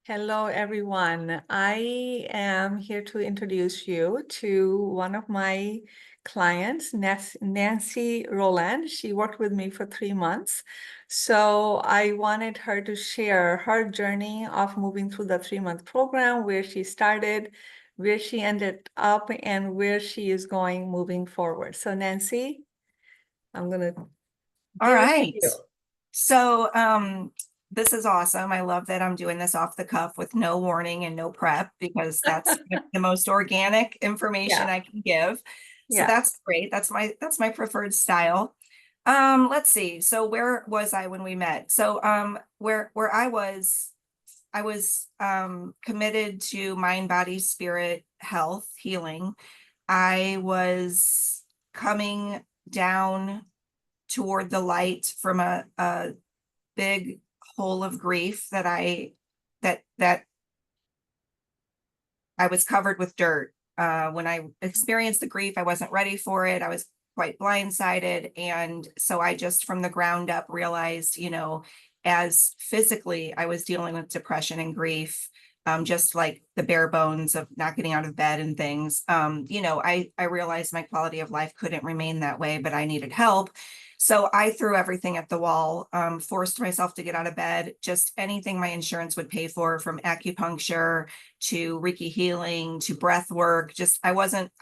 Hello, everyone. I am here to introduce you to one of my clients, Nancy Roland. She worked with me for 3 months. So I wanted her to share her journey of moving through the 3-month program, where she started, where she ended up, and where she is going moving forward. So Nancy, I'm going to All give it to right. you. So this is awesome. I love that I'm doing this off the cuff with no warning and no prep because that's the most organic information Yeah, I can give. So yeah. that's great. That's my preferred style. Let's see. So where was I when we met? So where I was committed to mind, body, spirit, health, healing. I was coming down toward the light from a big hole of grief that I was covered with dirt. When I experienced the grief, I wasn't ready for it. I was quite blindsided. And so I just from the ground up realized, as physically I was dealing with depression and grief, just like the bare bones of not getting out of bed and things. I realized my quality of life couldn't remain that way, but I needed help. So I threw everything at the wall, forced myself to get out of bed, just anything my insurance would pay for, from acupuncture to Reiki healing to breath work. Just I wasn't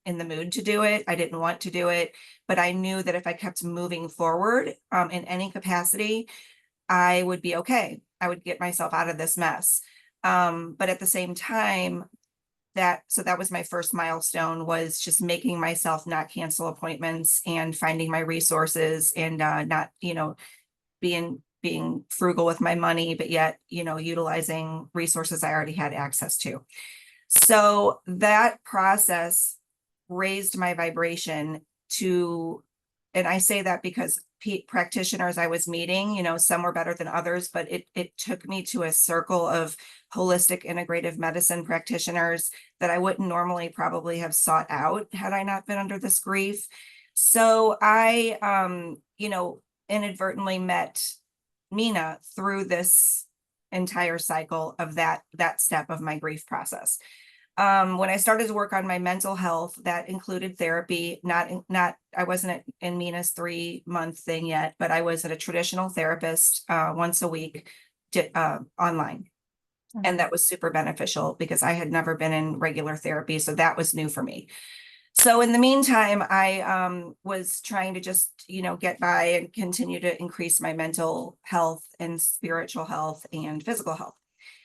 in the mood to do it. I didn't want to do it, but I knew that if I kept moving forward in any capacity, I would be okay. I would get myself out of this mess. But at the same time, that was my first milestone, was just making myself not cancel appointments and finding my resources and not, being frugal with my money, but yet, utilizing resources I already had access to. So that process raised my vibration to, and I say that because practitioners I was meeting, some were better than others, but it took me to a circle of holistic integrative medicine practitioners that I wouldn't normally probably have sought out had I not been under this grief. So I inadvertently met Meena through this entire cycle of that step of my grief process. When I started to work on my mental health, that included therapy. Not I wasn't in Meena's 3-month thing yet, but I was at a traditional therapist once a week, online. And that was super beneficial because I had never been in regular therapy, so that was new for me. So in the meantime, I was trying to just, get by and continue to increase my mental health and spiritual health and physical health.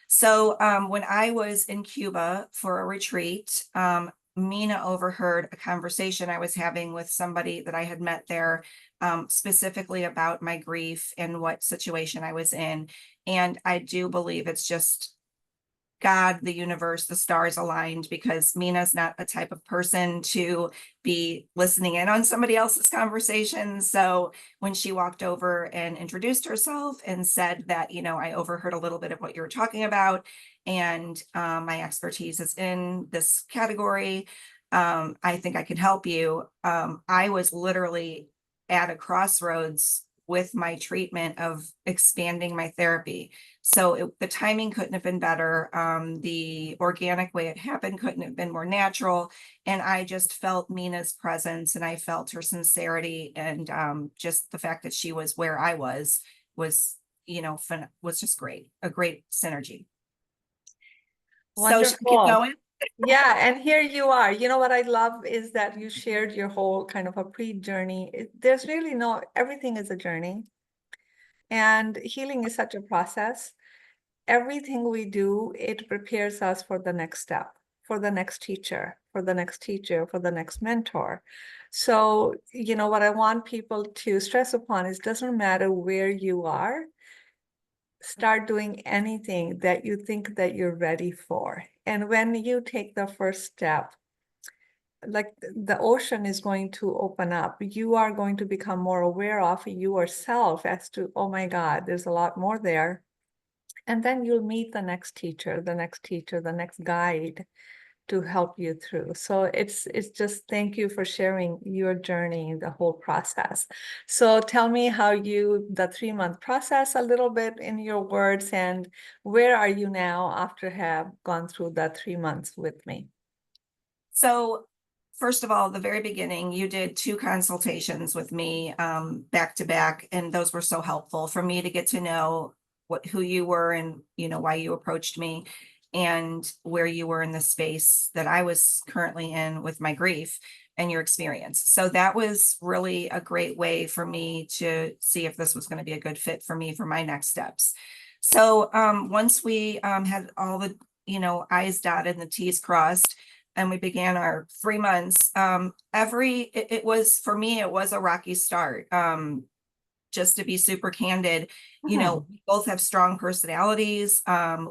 So when I was in Cuba for a retreat, Meena overheard a conversation I was having with somebody that I had met there, specifically about my grief and what situation I was in. And I do believe it's just God, the universe, the stars aligned, because Meena's not a type of person to be listening in on somebody else's conversation. So when she walked over and introduced herself and said that, I overheard a little bit of what you were talking about, and my expertise is in this category. I think I can help you. I was literally at a crossroads with my treatment of expanding my therapy. So the timing couldn't have been better. The organic way it happened couldn't have been more natural. And I just felt Meena's presence, and I felt her sincerity, and just the fact that she was where I was, was just great, a great synergy. So should we keep Wonderful. going? Yeah, and here you are. You know what I love is that you shared your whole kind of a pre-journey. There's really everything is a journey, and healing is such a process. Everything we do, it prepares us for the next step, for the next teacher, for the next teacher, for the next mentor. So, what I want people to stress upon is, doesn't matter where you are, start doing anything that you think that you're ready for. And when you take the first step, like the ocean is going to open up, you are going to become more aware of yourself as to, oh my God, there's a lot more there. And then you'll meet the next teacher, the next teacher, the next guide. to help you through. So it's just thank you for sharing your journey, the whole process. So tell me how the 3-month process a little bit in your words, and where are you now after have gone through that 3 months with me? So first of all, the very beginning, you did 2 consultations with me back to back, and those were so helpful for me to get to know who you were and why you approached me and where you were in the space that I was currently in with my grief and your experience. So that was really a great way for me to see if this was going to be a good fit for me for my next steps. So once we had all the I's dotted and the T's crossed, and we began our 3 months. It was, for me, it was a rocky start. Just to be super candid, we both have strong personalities.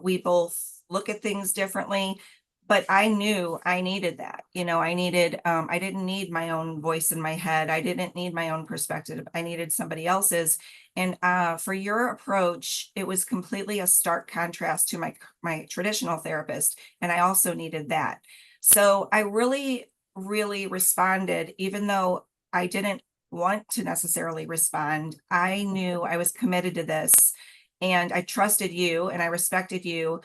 We both look at things differently, but I knew I needed that. I didn't need my own voice in my head. I didn't need my own perspective. I needed somebody else's. And for your approach, it was completely a stark contrast to my traditional therapist. And I also needed that. So I really, really responded, even though I didn't want to necessarily respond. I knew I was committed to this and I trusted you and I respected you.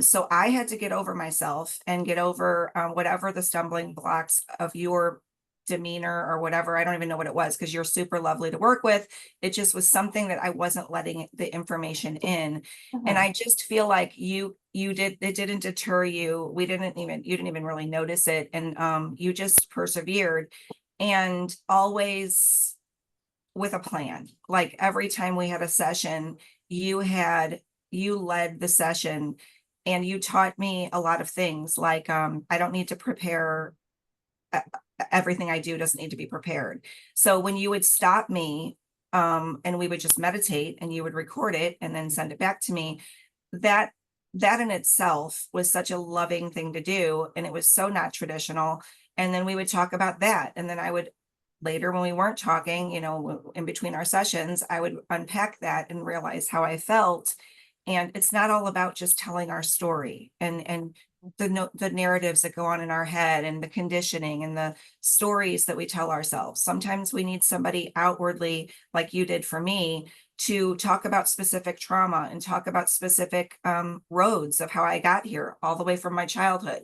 So I had to get over myself and get over whatever the stumbling blocks of your demeanor or whatever. I don't even know what it was, because you're super lovely to work with. It just was something that I wasn't letting the information in. And I just feel like it didn't deter you. You didn't even really notice it. And you just persevered, and always with a plan. Like every time we had a session, you led the session, and you taught me a lot of things. Like I don't need to prepare. Everything I do doesn't need to be prepared. So when you would stop me, and we would just meditate, and you would record it and then send it back to me, that in itself was such a loving thing to do, and it was so not traditional. And then we would talk about that, and then I would later, when we weren't talking, in between our sessions, I would unpack that and realize how I felt. And it's not all about just telling our story and the narratives that go on in our head and the conditioning and the stories that we tell ourselves. Sometimes we need somebody outwardly, like you did for me, to talk about specific trauma and talk about specific roads of how I got here, all the way from my childhood.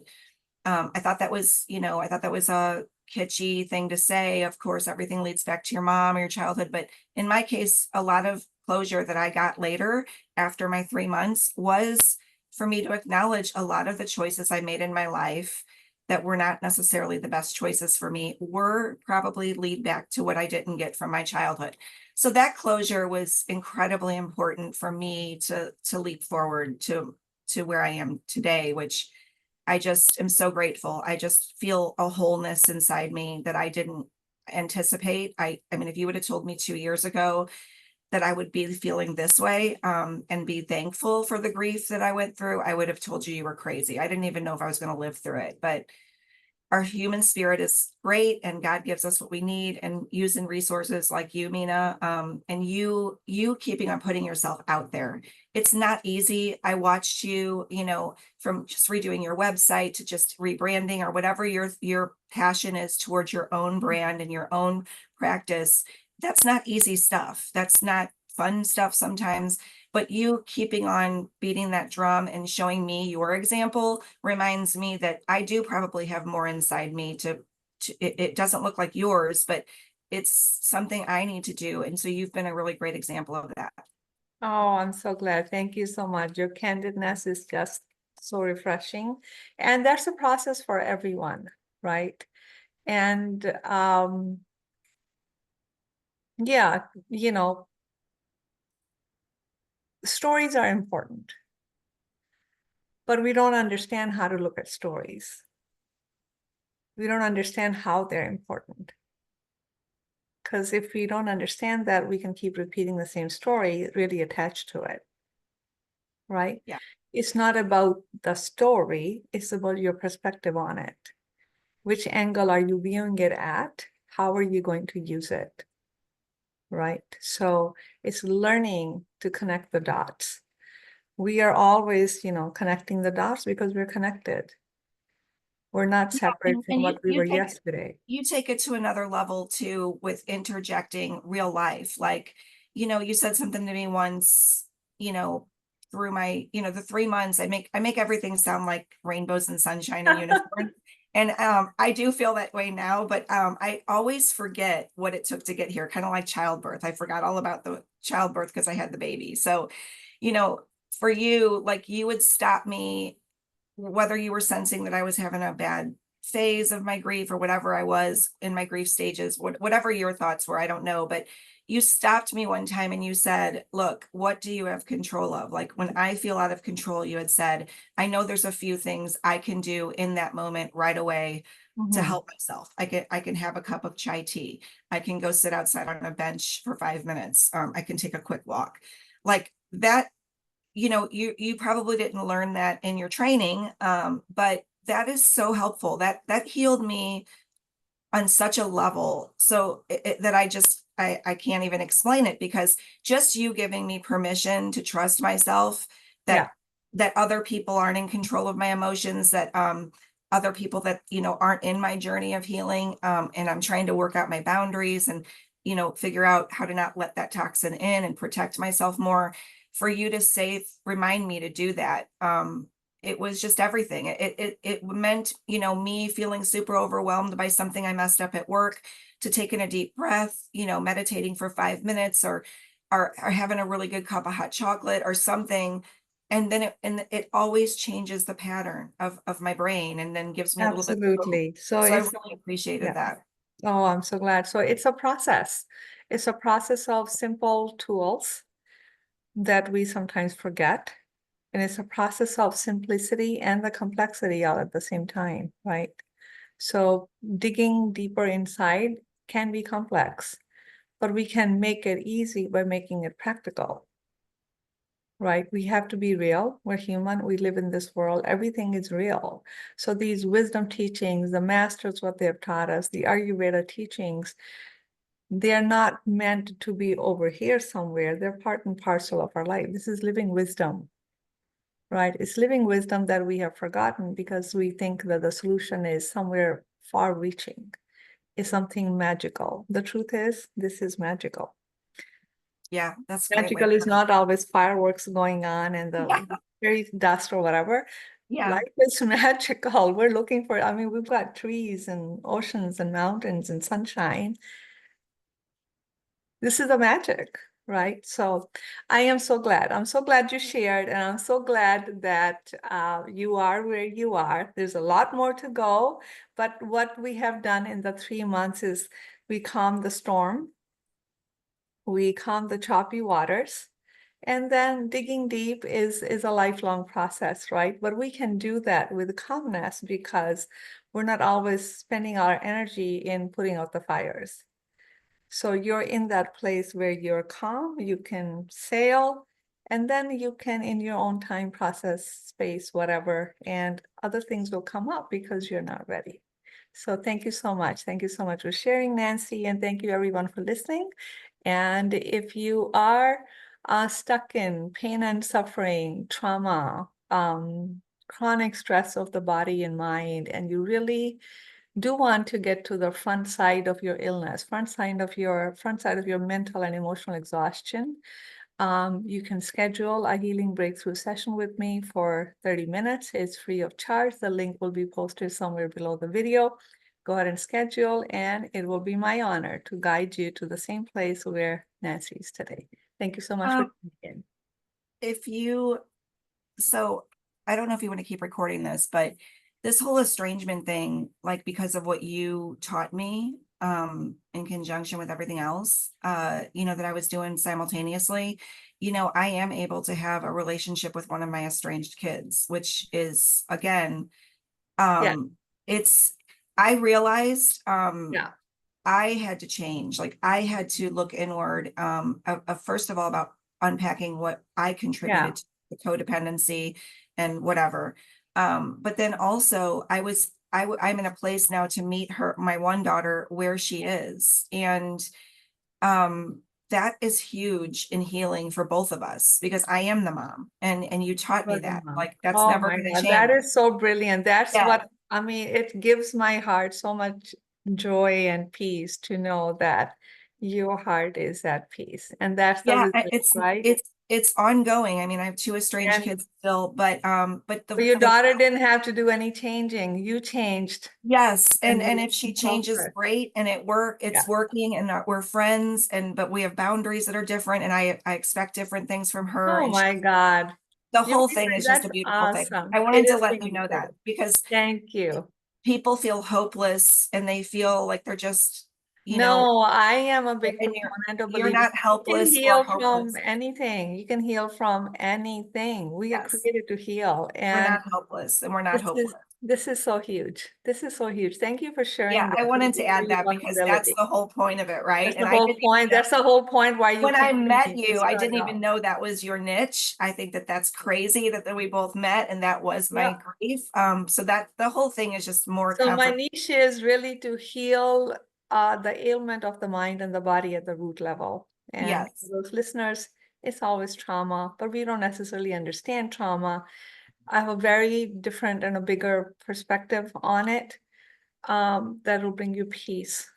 I thought that was a kitschy thing to say. Of course, everything leads back to your mom or your childhood. But in my case, a lot of closure that I got later after my 3 months was for me to acknowledge a lot of the choices I made in my life that were not necessarily the best choices for me, were probably lead back to what I didn't get from my childhood. So that closure was incredibly important for me to leap forward to where I am today, which I just am so grateful. I just feel a wholeness inside me that I didn't anticipate. I mean, if you would have told me 2 years ago that I would be feeling this way, and be thankful for the grief that I went through, I would have told you were crazy. I didn't even know if I was going to live through it. But our human spirit is great, and God gives us what we need, and using resources like you, Meena, and you keeping on putting yourself out there. It's not easy. I watched you, from just redoing your website to just rebranding or whatever your passion is towards your own brand and your own practice. That's not easy stuff. That's not fun stuff sometimes. But you keeping on beating that drum and showing me your example reminds me that I do probably have more inside me it doesn't look like yours, but it's something I need to do. And so you've been a really great example of that. Oh, I'm so glad. Thank you so much. Your candidness is just so refreshing. And that's a process for everyone, right? And yeah, stories are important, but we don't understand how to look at stories. We don't understand how they're important. Because if we don't understand that, we can keep repeating the same story, really attached to it, right? Yeah. It's not about the story, it's about your perspective on it. Which angle are you viewing it at? How are you going to use it? Right? So it's learning to connect the dots. We are always, connecting the dots because we're connected. We're not separate from And what we were yesterday. you take it to another level too with interjecting real life. Like, you said something to me once, you know, through my, the 3 months, I make everything sound like rainbows and sunshine and unicorns. And I do feel that way now, but I always forget what it took to get here, kind of like childbirth. I forgot all about the childbirth because I had the baby. So, you know, for you, like you would stop me, whether you were sensing that I was having a bad phase of my grief or whatever I was in my grief stages, whatever your thoughts were, I don't know, but you stopped me one time and you said, look, what do you have control of? Like when I feel out of control, you had said, I know there's a few things I can do in that moment right away to Mhm. help myself. I can have a cup of chai tea. I can go sit outside on a bench for 5 minutes. I can take a quick walk. Like that, you probably didn't learn that in your training, but that is so helpful. That healed me on such a level, so that I can't even explain it, because just you giving me permission to trust myself, Yeah, that other people aren't in control of my emotions, that other people that aren't in my journey of healing, and I'm trying to work out my boundaries and figure out how to not let that toxin in and protect myself more. For you to say, remind me to do that, it was just everything. It meant, me feeling super overwhelmed by something I messed up at work, to taking a deep breath, meditating for 5 minutes, or having a really good cup of hot chocolate or something. And it always changes the pattern of my brain and then gives me a little bit. absolutely. So So I it's, really appreciated yeah. that. Oh, I'm so glad. So it's a process. It's a process of simple tools that we sometimes forget. And it's a process of simplicity and the complexity all at the same time, right? So digging deeper inside can be complex, but we can make it easy by making it practical, right? We have to be real. We're human. We live in this world. Everything is real. So these wisdom teachings, the masters, what they've taught us, the Ayurveda teachings, they're not meant to be over here somewhere. They're part and parcel of our life. This is living wisdom, right? It's living wisdom that we have forgotten because we think that the solution is somewhere far reaching, is something magical. The truth is, this is magical. Yeah, that's a great way. Magical is not always fireworks going on and Yeah, the fairy dust or whatever. yeah. Life is magical. We're looking for, I mean, we've got trees and oceans and mountains and sunshine. This is the magic, right? So I am so glad. I'm so glad you shared, and I'm so glad that you are where you are. There's a lot more to go, but what we have done in the 3 months is we calmed the storm, we calmed the choppy waters, and then digging deep is a lifelong process, right? But we can do that with calmness because we're not always spending our energy in putting out the fires. So you're in that place where you're calm, you can sail, and then you can, in your own time, process space, whatever, and other things will come up because you're not ready. So thank you so much. Thank you so much for sharing, Nancy, and thank you everyone for listening. And if you are stuck in pain and suffering, trauma, chronic stress of the body and mind, and you really do want to get to the front side of your illness, front side of your mental and emotional exhaustion, you can schedule a healing breakthrough session with me for 30 minutes. It's free of charge. The link will be posted somewhere below the video. Go ahead and schedule, and it will be my honor to guide you to the same place where Nancy is today. Thank you so much for Um, tuning in. if you So I don't know if you want to keep recording this, but this whole estrangement thing, like because of what you taught me, in conjunction with everything else, that I was doing simultaneously, I am able to have a relationship with one of my estranged kids, which is again, Yeah, it's, I realized, yeah, I had to change. Like I had to look inward, first of all, about unpacking what I yeah. contributed to the codependency and whatever. But then also I'm in a place now to meet my one daughter where she is. And um, that is huge in healing for both of us, because I am the mom and you taught me You're the that, mom. like, that's Oh never my going to God, that change. is so brilliant. That's Yeah. what I mean, it gives my heart so much joy and peace to know that your heart is at peace. And that's the Yeah, result, right? it's ongoing. I mean, I have two estranged And kids still, but your the daughter didn't have to do any changing. You changed. yes, And and you if she helped changes, her. great, and Yeah. it's working, and we're friends, and but we have boundaries that are different, and I expect different things from her, Oh and she, my God. the You whole thing is just that's a beautiful thing. I awesome. It wanted to is let you know that beautiful. because Thank you. people feel hopeless and they feel like they're just, you know, No, I am a big and proponent of you're believing not you can helpless or heal from hopeless. anything. You can heal from anything. We are Yes, created to heal. we're And not helpless and we're not this hopeless. is this is so huge. This is so huge. Thank you for Yeah, sharing I that. wanted to add Your that because that's vulnerability. the whole point of it, right? That's And the I whole didn't even point. know That's the whole point why you when came I to met me to you, I start didn't even out. know that was your niche. I think that that's crazy that we both met and that was my Yeah. grief. So that the whole thing is just more So my comfort. niche is really to heal the ailment of the mind and the body at the root level. And for Yes. those listeners, it's always trauma, but we don't necessarily understand trauma. I have a very different and a bigger perspective on it that will bring you peace,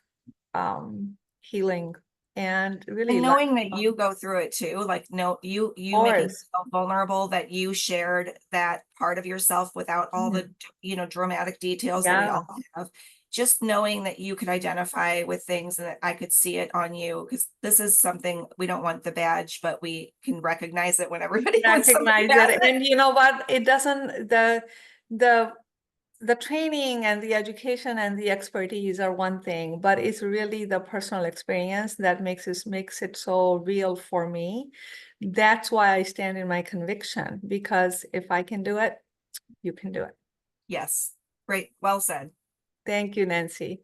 healing, and really And life. knowing that Of you go through it too, like no, you making course. yourself vulnerable, that you shared that part of yourself without all the, Mhm. dramatic details that we Yeah. all have. Just knowing that you could identify with things and that I could see it on you, because this is something we don't want the badge, but we can recognize it when everybody when somebody Recognize has it. it. And you know what? It doesn't, the the training and the education and the expertise are one thing, but it's really the personal experience that makes it so real for me. That's why I stand in my conviction, because if I can do it, you can do it. Yes, great, well said. Thank you, Nancy.